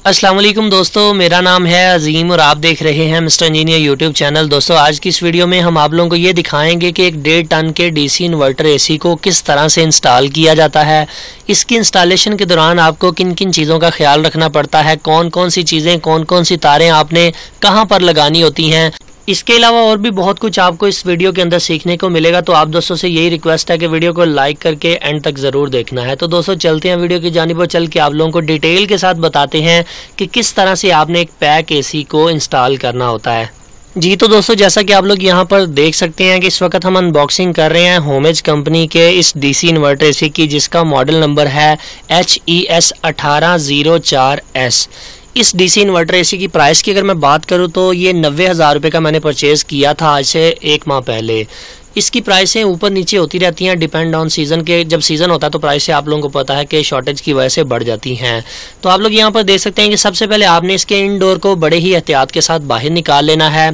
अस्सलाम वालेकुम दोस्तों, मेरा नाम है अजीम और आप देख रहे हैं मिस्टर इंजीनियर यूट्यूब चैनल। दोस्तों आज की इस वीडियो में हम आप लोगों को ये दिखाएंगे कि एक 1.5 टन के डीसी इन्वर्टर एसी को किस तरह से इंस्टॉल किया जाता है। इसकी इंस्टॉलेशन के दौरान आपको किन किन चीज़ों का ख्याल रखना पड़ता है, कौन कौन सी चीज़ें, कौन कौन सी तारें आपने कहाँ पर लगानी होती हैं। इसके अलावा और भी बहुत कुछ आपको इस वीडियो के अंदर सीखने को मिलेगा। तो आप दोस्तों से यही रिक्वेस्ट है कि वीडियो को लाइक करके एंड तक ज़रूर देखना है। तो दोस्तों चलते हैं वीडियो की जानिब और चल के आप लोगों को डिटेल के साथ बताते हैं कि किस तरह से आपने एक पैक एसी को इंस्टॉल करना होता है। जी तो दोस्तों जैसा कि आप लोग यहाँ पर देख सकते हैं कि इस वक्त हम अनबॉक्सिंग कर रहे हैं होमेज कंपनी के इस डीसी इन्वर्टर एसी की, जिसका मॉडल नंबर है HES 1804S। इस डीसी इन्वर्टर एसी की प्राइस की अगर मैं बात करूं तो ये 90,000 रुपये का मैंने परचेज़ किया था आज से 1 माह पहले। इसकी प्राइसें ऊपर नीचे होती रहती हैं डिपेंड ऑन सीज़न के। जब सीज़न होता है तो प्राइसें आप लोगों को पता है कि शॉर्टेज की वजह से बढ़ जाती हैं। तो आप लोग यहाँ पर देख सकते हैं कि सबसे पहले आपने इसके इनडोर को बड़े ही एहतियात के साथ बाहर निकाल लेना है।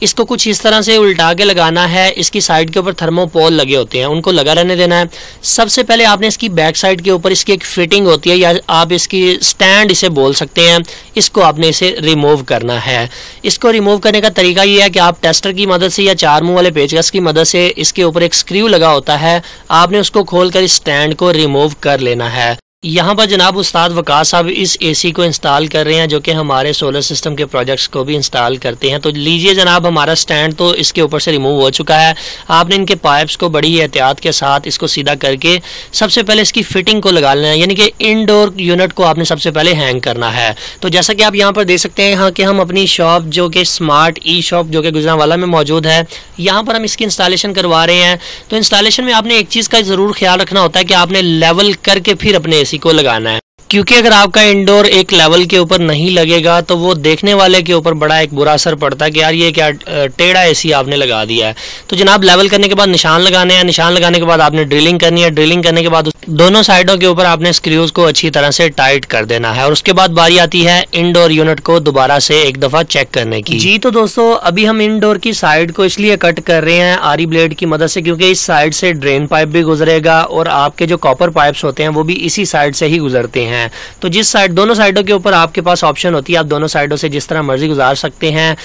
इसको कुछ इस तरह से उल्टा के लगाना है। इसकी साइड के ऊपर थर्मोपोल लगे होते हैं, उनको लगा रहने देना है। सबसे पहले आपने इसकी बैक साइड के ऊपर इसकी एक फिटिंग होती है, या आप इसकी स्टैंड इसे बोल सकते हैं, इसको आपने इसे रिमूव करना है। इसको रिमूव करने का तरीका ये है कि आप टेस्टर की मदद से या 4 मुंह वाले पेचकस की मदद से, इसके ऊपर एक स्क्रू लगा होता है, आपने उसको खोलकर इस स्टैंड को रिमूव कर लेना है। यहाँ पर जनाब उस्ताद वकास साहब इस एसी को इंस्टॉल कर रहे हैं, जो कि हमारे सोलर सिस्टम के प्रोजेक्ट्स को भी इंस्टॉल करते हैं। तो लीजिए जनाब, हमारा स्टैंड तो इसके ऊपर से रिमूव हो चुका है। आपने इनके पाइप्स को बड़ी ही एहतियात के साथ इसको सीधा करके सबसे पहले इसकी फिटिंग को लगा लेना है, यानी कि इनडोर यूनिट को आपने सबसे पहले हैंग करना है। तो जैसा कि आप यहाँ पर देख सकते हैं यहाँ कि हम अपनी शॉप जो कि स्मार्ट ई शॉप जो कि गुजरांवाला में मौजूद है, यहाँ पर हम इसकी इंस्टॉलेशन करवा रहे हैं। तो इंस्टॉलेशन में आपने एक चीज़ का ज़रूर ख्याल रखना होता है कि आपने लेवल करके फिर अपने एसी को लगाना है, क्योंकि अगर आपका इंडोर एक लेवल के ऊपर नहीं लगेगा तो वो देखने वाले के ऊपर बड़ा एक बुरा असर पड़ता है कि यार ये क्या टेढ़ा एसी आपने लगा दिया है। तो जनाब लेवल करने के बाद निशान लगाने हैं, निशान लगाने के बाद आपने ड्रिलिंग करनी है, ड्रिलिंग करने के बाद दोनों साइडों के ऊपर आपने स्क्रूज को अच्छी तरह से टाइट कर देना है। और उसके बाद बारी आती है इंडोर यूनिट को दोबारा से एक दफा चेक करने की। जी तो दोस्तों अभी हम इंडोर की साइड को इसलिए कट कर रहे हैं आरी ब्लेड की मदद से, क्योंकि इस साइड से ड्रेन पाइप भी गुजरेगा और आपके जो कॉपर पाइप्स होते हैं वो भी इसी साइड से ही गुजरते हैं। तो जिस साइड, दोनों साइडों के ऊपर आपके पास ऑप्शन होती है, आप दोनों साइडों से जिस तरह मर्जी गुजार सकते हैं।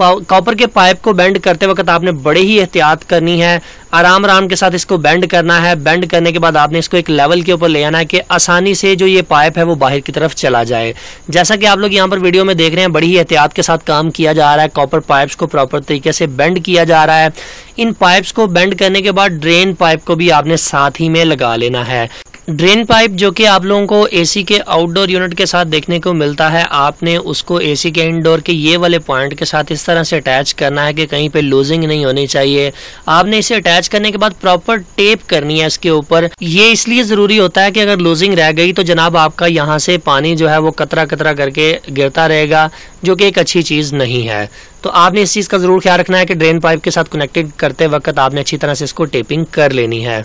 कॉपर के पाइप को बेंड करते वक्त आपने बड़े ही एहतियात करनी है, आराम आराम के साथ इसको बेंड करना है। बेंड करने के बाद आपने इसको एक लेवल के ऊपर ले आना है कि आसानी से जो ये पाइप है वो बाहर की तरफ चला जाए। जैसा कि आप लोग यहाँ पर वीडियो में देख रहे हैं, बड़ी ही एहतियात के साथ काम किया जा रहा है। कॉपर पाइप्स को प्रॉपर तरीके से बेंड किया जा रहा है। इन पाइप्स को बेंड करने के बाद ड्रेन पाइप को भी आपने साथ ही में लगा लेना है। ड्रेन पाइप जो कि आप लोगों को एसी के आउटडोर यूनिट के साथ देखने को मिलता है, आपने उसको एसी के इनडोर के ये वाले पॉइंट के साथ इस तरह से अटैच करना है कि कहीं पे लूजिंग नहीं होनी चाहिए। आपने इसे अटैच करने के बाद प्रॉपर टेप करनी है इसके ऊपर। ये इसलिए जरूरी होता है कि अगर लूजिंग रह गई तो जनाब आपका यहाँ से पानी जो है वो कतरा कतरा करके गिरता रहेगा, जो कि एक अच्छी चीज नहीं है। तो आपने इस चीज का जरूर ख्याल रखना है कि ड्रेन पाइप के साथ कनेक्टेड करते वक्त आपने अच्छी तरह से इसको टेपिंग कर लेनी है।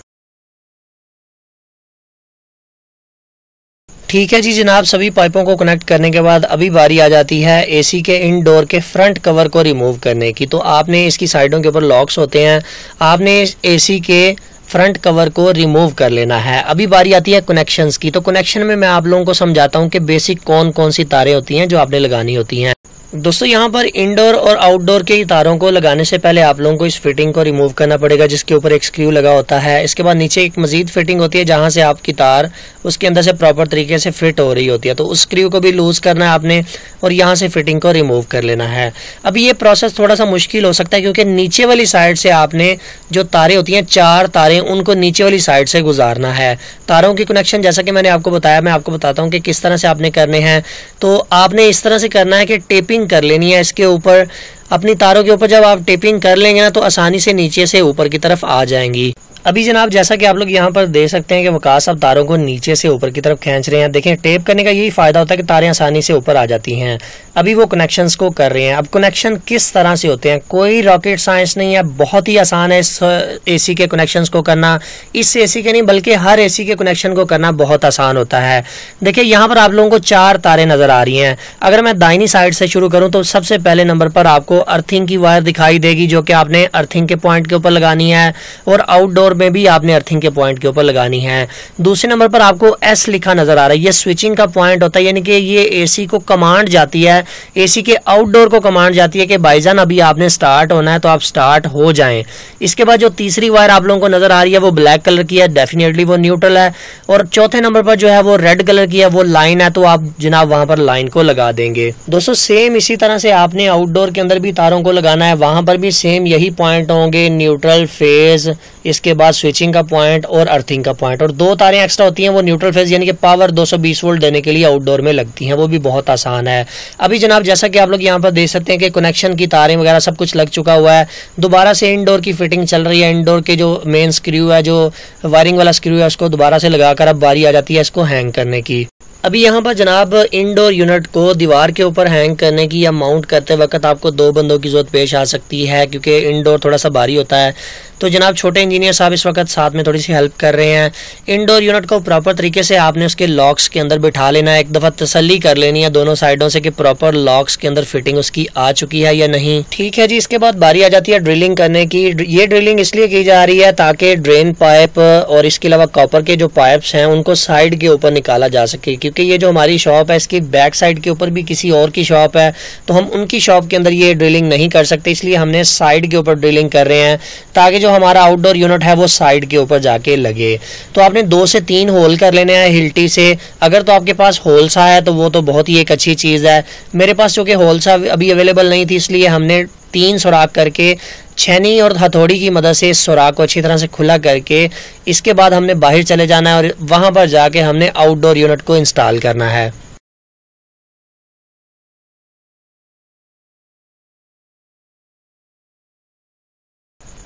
ठीक है जी जनाब, सभी पाइपों को कनेक्ट करने के बाद अभी बारी आ जाती है एसी के इनडोर के फ्रंट कवर को रिमूव करने की। तो आपने इसकी साइडों के ऊपर लॉक्स होते हैं, आपने एसी के फ्रंट कवर को रिमूव कर लेना है। अभी बारी आती है कनेक्शंस की। तो कनेक्शन में मैं आप लोगों को समझाता हूं कि बेसिक कौन कौन सी तारें होती हैं जो आपने लगानी होती हैं। दोस्तों यहाँ पर इंडोर और आउटडोर के तारों को लगाने से पहले आप लोगों को इस फिटिंग को रिमूव करना पड़ेगा, जिसके ऊपर एक स्क्रू लगा होता है। इसके बाद नीचे एक मजीद फिटिंग होती है जहां से आपकी तार उसके अंदर से प्रॉपर तरीके से फिट हो रही होती है। तो उस स्क्रू को भी लूज करना है आपने और यहाँ से फिटिंग को रिमूव कर लेना है। अभी ये प्रोसेस थोड़ा सा मुश्किल हो सकता है, क्योंकि नीचे वाली साइड से आपने जो तारें होती हैं, 4 तारें, उनको नीचे वाली साइड से गुजारना है। तारों की कनेक्शन जैसा कि मैंने आपको बताया, मैं आपको बताता हूँ कि किस तरह से आपने करने हैं। तो आपने इस तरह से करना है कि टेपिंग कर लेनी है इसके ऊपर। अपनी तारों के ऊपर जब आप टेपिंग कर लेंगे ना तो आसानी से नीचे से ऊपर की तरफ आ जाएंगी। अभी जनाब जैसा कि आप लोग यहाँ पर देख सकते हैं कि वकास साहब तारों को नीचे से ऊपर की तरफ खींच रहे हैं। देखें, टेप करने का यही फायदा होता है कि तारें आसानी से ऊपर आ जाती हैं। अभी वो कनेक्शंस को कर रहे हैं। अब कनेक्शन किस तरह से होते हैं, कोई रॉकेट साइंस नहीं है, बहुत ही आसान है इस एसी के कनेक्शंस को करना। इस एसी के नहीं बल्कि हर एसी के कनेक्शन को करना बहुत आसान होता है। देखिए यहाँ पर आप लोगों को 4 तारें नजर आ रही हैं। अगर मैं दाहिनी साइड से शुरू करूं तो सबसे पहले नंबर पर आपको अर्थिंग की वायर दिखाई देगी, जो कि आपने अर्थिंग के पॉइंट के ऊपर लगानी है। और आउटडोर में भी आपने अर्थिंग के पॉइंट के ऊपर लगानी है। दूसरे नंबर पर आपको एस लिखा नजर आ रहा है, ये स्विचिंग का पॉइंट होता है, यानी कि ये एसी को कमांड जाती है, एसी के आउटडोर को कमांड जाती है कि भाईजान अभी आपने स्टार्ट होना है तो आप स्टार्ट हो जाएं। इसके बाद जो तीसरी वायर आप लोगों को नजर आ रही है वो ब्लैक कलर की है, डेफिनेटली वो न्यूट्रल है। और चौथे नंबर पर जो है वो रेड कलर की है, वो लाइन है, तो आप जनाब वहां पर लाइन को लगा देंगे। दोस्तों सेम इसी तरह से आपने आउटडोर के अंदर भी तारों को लगाना है, वहां पर भी सेम यही पॉइंट होंगे, न्यूट्रल, फेज, इसके बाद स्विचिंग का पॉइंट और अर्थिंग का पॉइंट। और 2 तारें एक्स्ट्रा होती हैं, वो न्यूट्रल फेज यानी कि पावर 220 वोल्ट देने के लिए आउटडोर में लगती हैं, वो भी बहुत आसान है। अभी जनाब जैसा कि आप लोग यहाँ पर देख सकते हैं कि कनेक्शन की तारें वगैरह सब कुछ लग चुका हुआ है। दोबारा से इनडोर की फिटिंग चल रही है, इनडोर के जो मेन स्क्रू है, जो वायरिंग वाला स्क्रू है, उसको दोबारा से लगाकर अब बारी आ जाती है इसको हैंग करने की। अभी यहाँ पर जनाब इंडोर यूनिट को दीवार के ऊपर हैंग करने की या माउंट करते वक्त आपको 2 बंदों की जरूरत पेश आ सकती है, क्योंकि इंडोर थोड़ा सा भारी होता है। तो जनाब छोटे इंजीनियर साहब इस वक्त साथ में थोड़ी सी हेल्प कर रहे हैं। इंडोर यूनिट को प्रॉपर तरीके से आपने उसके लॉक्स के अंदर बिठा लेना है, एक दफा तसल्ली कर लेनी है दोनों साइडों से कि प्रॉपर लॉक्स के अंदर फिटिंग उसकी आ चुकी है या नहीं। ठीक है जी, इसके बाद बारी आ जाती है ड्रिलिंग करने की। ये ड्रिलिंग इसलिए की जा रही है ताकि ड्रेन पाइप और इसके अलावा कॉपर के जो पाइप्स हैं उनको साइड के ऊपर निकाला जा सके, क्योंकि ये जो हमारी शॉप है इसकी बैक साइड के ऊपर भी किसी और की शॉप है, तो हम उनकी शॉप के अंदर ये ड्रिलिंग नहीं कर सकते, इसलिए हमने साइड के ऊपर ड्रिलिंग कर रहे हैं ताकि जो हमारा आउटडोर यूनिट है वो साइड के ऊपर जाके लगे। तो आपने 2 से 3 होल कर लेने हैं हिल्टी से। अगर तो आपके पास होलसा है तो वो तो बहुत ही एक अच्छी चीज है। मेरे पास चूंकि होलसा अभी अवेलेबल नहीं थी, इसलिए हमने 3 सुराख करके छेनी और हथौड़ी की मदद से इस सुराख को अच्छी तरह से खुला करके इसके बाद हमने बाहर चले जाना है और वहां पर जाके हमने आउटडोर यूनिट को इंस्टॉल करना है।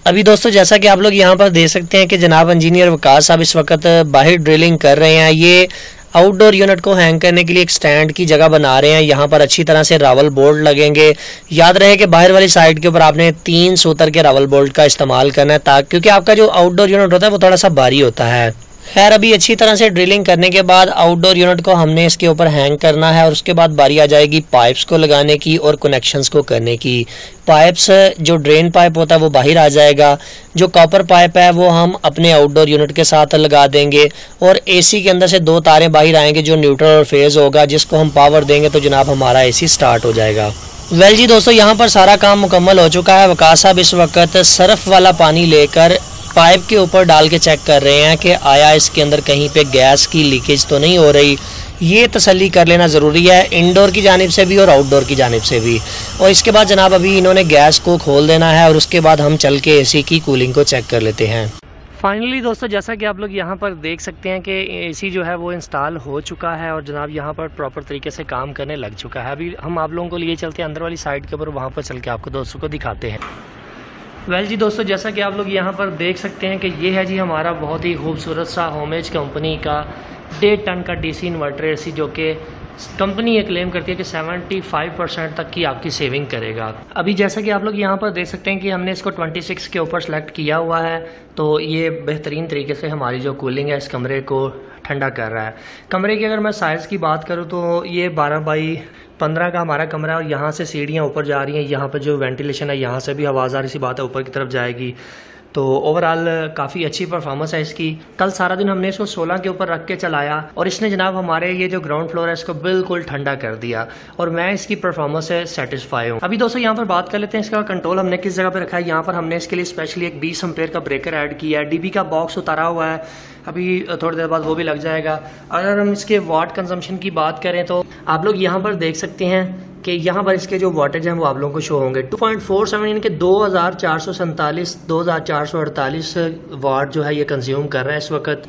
अभी दोस्तों जैसा कि आप लोग यहाँ पर देख सकते हैं कि जनाब इंजीनियर वकास साहब इस वक्त बाहर ड्रिलिंग कर रहे हैं। ये आउटडोर यूनिट को हैंग करने के लिए एक स्टैंड की जगह बना रहे हैं। यहाँ पर अच्छी तरह से रावल बोल्ट लगेंगे। याद रहे कि बाहर वाली साइड के ऊपर आपने 3 सूतर के रावल बोल्ट का इस्तेमाल करना है, ताकि क्योंकि आपका जो आउटडोर यूनिट होता है वो थोड़ा सा भारी होता है। खैर अभी अच्छी तरह से ड्रिलिंग करने के बाद आउटडोर यूनिट को हमने इसके ऊपर हैंग करना है और उसके बाद बारी आ जाएगी पाइप्स को लगाने की और कनेक्शंस को करने की। पाइप्स जो ड्रेन पाइप होता है वो बाहर आ जाएगा, जो कॉपर पाइप है वो हम अपने आउटडोर यूनिट के साथ लगा देंगे और एसी के अंदर से 2 तारें बाहर आएंगे जो न्यूट्रल और फेज होगा, जिसको हम पावर देंगे तो जनाब हमारा एसी स्टार्ट हो जाएगा। वेल जी दोस्तों, यहाँ पर सारा काम मुकम्मल हो चुका है। वकास साहब इस वक्त सर्फ वाला पानी लेकर पाइप के ऊपर डाल के चेक कर रहे हैं कि आया इसके अंदर कहीं पे गैस की लीकेज तो नहीं हो रही। ये तसल्ली कर लेना ज़रूरी है, इंडोर की जानिब से भी और आउटडोर की जानिब से भी। और इसके बाद जनाब अभी इन्होंने गैस को खोल देना है और उसके बाद हम चल के एसी की कूलिंग को चेक कर लेते हैं। फाइनली दोस्तों, जैसा कि आप लोग यहाँ पर देख सकते हैं कि एसी जो है वो इंस्टॉल हो चुका है और जनाब यहाँ पर प्रॉपर तरीके से काम करने लग चुका है। अभी हम आप लोगों को लिए चलते हैं अंदर वाली साइड के ऊपर, वहाँ पर चल के आपको दोस्तों को दिखाते हैं। वेल जी दोस्तों, जैसा कि आप लोग यहाँ पर देख सकते हैं कि ये है जी हमारा बहुत ही खूबसूरत सा होमेज कंपनी का 1.5 टन का डीसी इन्वर्टर एसी, जो कि कंपनी ये क्लेम करती है कि 75% तक की आपकी सेविंग करेगा। अभी जैसा कि आप लोग यहाँ पर देख सकते हैं कि हमने इसको 26 के ऊपर सेलेक्ट किया हुआ है, तो ये बेहतरीन तरीके से हमारी जो कूलिंग है इस कमरे को ठंडा कर रहा है। कमरे की अगर मैं साइज़ की बात करूँ तो ये 12 बाई 15 का हमारा कमरा है और यहाँ से सीढ़ियाँ ऊपर जा रही हैं। यहाँ पर जो वेंटिलेशन है यहाँ से भी आवाज़ सी बात है ऊपर की तरफ जाएगी। तो ओवरऑल काफ़ी अच्छी परफॉर्मेंस है इसकी। कल सारा दिन हमने इसको 16 के ऊपर रख के चलाया और इसने जनाब हमारे ये जो ग्राउंड फ्लोर है इसको बिल्कुल ठंडा कर दिया और मैं इसकी परफॉर्मेंस से सेटिस्फाई हूँ। अभी दोस्तों यहाँ पर बात कर लेते हैं इसका कंट्रोल हमने किस जगह पे रखा है। यहाँ पर हमने इसके लिए स्पेशली एक 20 एम्पेयर का ब्रेकर ऐड किया है। डीबी का बॉक्स उतारा हुआ है, अभी थोड़ी देर बाद वो भी लग जाएगा। अगर हम इसके वाट कंजम्पशन की बात करें तो आप लोग यहाँ पर देख सकते हैं कि यहाँ पर इसके जो वाटेज हैं वो आप लोगों को शो होंगे। 2.47 यानी कि 2448 वाट जो है ये कंज्यूम कर रहा है इस वक्त।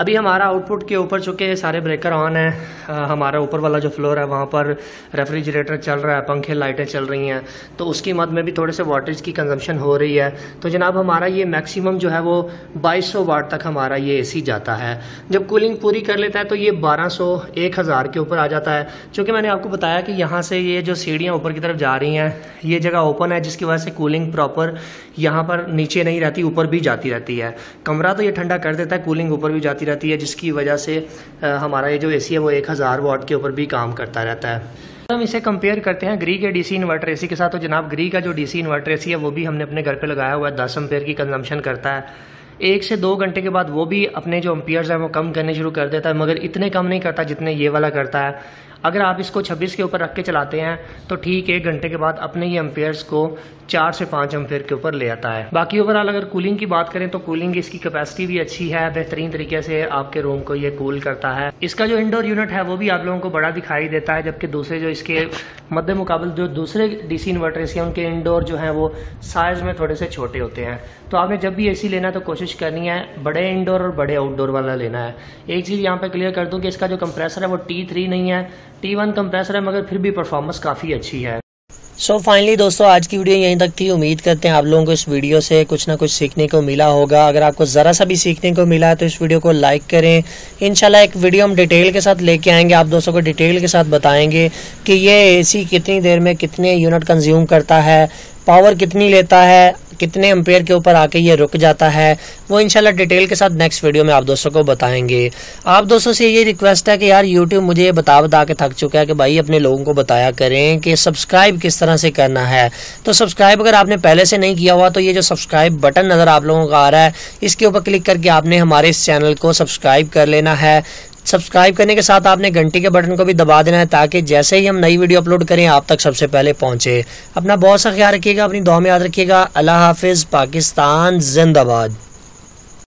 अभी हमारा आउटपुट के ऊपर चूँकि सारे ब्रेकर ऑन है, हमारा ऊपर वाला जो फ्लोर है वहाँ पर रेफ्रिजरेटर चल रहा है, पंखे लाइटें चल रही हैं, तो उसकी मद में भी थोड़े से वाटेज की कंजम्पशन हो रही है। तो जनाब हमारा ये मैक्सिमम जो है वो 2200 वाट तक हमारा ये एसी जाता है। जब कूलिंग पूरी कर लेता है तो ये 1200-1000 के ऊपर आ जाता है। चूँकि मैंने आपको बताया कि यहाँ से ये जो सीढ़ियाँ ऊपर की तरफ जा रही हैं, ये जगह ओपन है जिसकी वजह से कूलिंग प्रॉपर यहाँ पर नीचे नहीं रहती, ऊपर भी जाती रहती है। कमरा तो ये ठंडा कर देता है, कूलिंग ऊपर भी जाती रहती है, जिसकी वजह से हमारा ये जो एसी है वो 1000 वाट के ऊपर भी काम करता रहता है। हम इसे कंपेयर करते हैं ग्री के डीसी इन्वर्टर एसी के साथ। तो जनाब ग्री का जो डीसी इन्वर्टर एसी है वो भी हमने अपने घर पे लगाया हुआ है, 10 एम्पेयर की कंजम्पशन करता है। 1 से 2 घंटे के बाद वो भी अपने जो एम्पियर्स हैं वो कम करने शुरू कर देता है, मगर इतने कम नहीं करता जितने ये वाला करता है। अगर आप इसको 26 के ऊपर रख के चलाते हैं तो ठीक 1 घंटे के बाद अपने ये एम्पियर्स को 4 से 5 एम्पियर के ऊपर ले आता है। बाकी ओवरऑल अगर कूलिंग की बात करें तो कूलिंग इसकी कैपेसिटी भी अच्छी है, बेहतरीन तरीके से आपके रूम को ये कूल करता है। इसका जो इंडोर यूनिट है वो भी आप लोगों को बड़ा दिखाई देता है, जबकि दूसरे जो इसके मद्दे मुकाबले जो दूसरे डीसी इन्वर्टर्स हैं उनके इंडोर जो हैं वो साइज में थोड़े से छोटे होते हैं। तो आपने जब भी एसी लेना है तो कोशिश करनी है बड़े इंडोर और बड़े आउटडोर वाला लेना है। एक चीज़ यहाँ पे क्लियर कर दूँ कि इसका जो कंप्रेसर है वो T3 नहीं है, T1 कंप्रेसर है, मगर फिर भी परफॉर्मेंस काफ़ी अच्छी है। सो फाइनली दोस्तों आज की वीडियो यहीं तक थी। उम्मीद करते हैं आप लोगों को इस वीडियो से कुछ ना कुछ सीखने को मिला होगा। अगर आपको ज़रा सा भी सीखने को मिला है तो इस वीडियो को लाइक करें। इंशाल्लाह एक वीडियो हम डिटेल के साथ लेके आएंगे, आप दोस्तों को डिटेल के साथ बताएंगे कि ये एसी कितनी देर में कितने यूनिट कंज्यूम करता है, पावर कितनी लेता है, कितने एम्पेयर के ऊपर आके ये रुक जाता है, वो इंशाल्लाह डिटेल के साथ नेक्स्ट वीडियो में आप दोस्तों को बताएंगे। आप दोस्तों से ये रिक्वेस्ट है कि यार यूट्यूब मुझे ये बता के थक चुका है कि भाई अपने लोगों को बताया करें कि सब्सक्राइब किस तरह से करना है। तो सब्सक्राइब अगर आपने पहले से नहीं किया हुआ तो ये जो सब्सक्राइब बटन नज़र आप लोगों का आ रहा है इसके ऊपर क्लिक करके आपने हमारे इस चैनल को सब्सक्राइब कर लेना है। सब्सक्राइब करने के साथ आपने घंटी के बटन को भी दबा देना है ताकि जैसे ही हम नई वीडियो अपलोड करें आप तक सबसे पहले पहुंचे। अपना बहुत सा ख्याल रखिएगा, अपनी दुआ में याद रखिएगा। अल्लाह हाफिज, पाकिस्तान जिंदाबाद।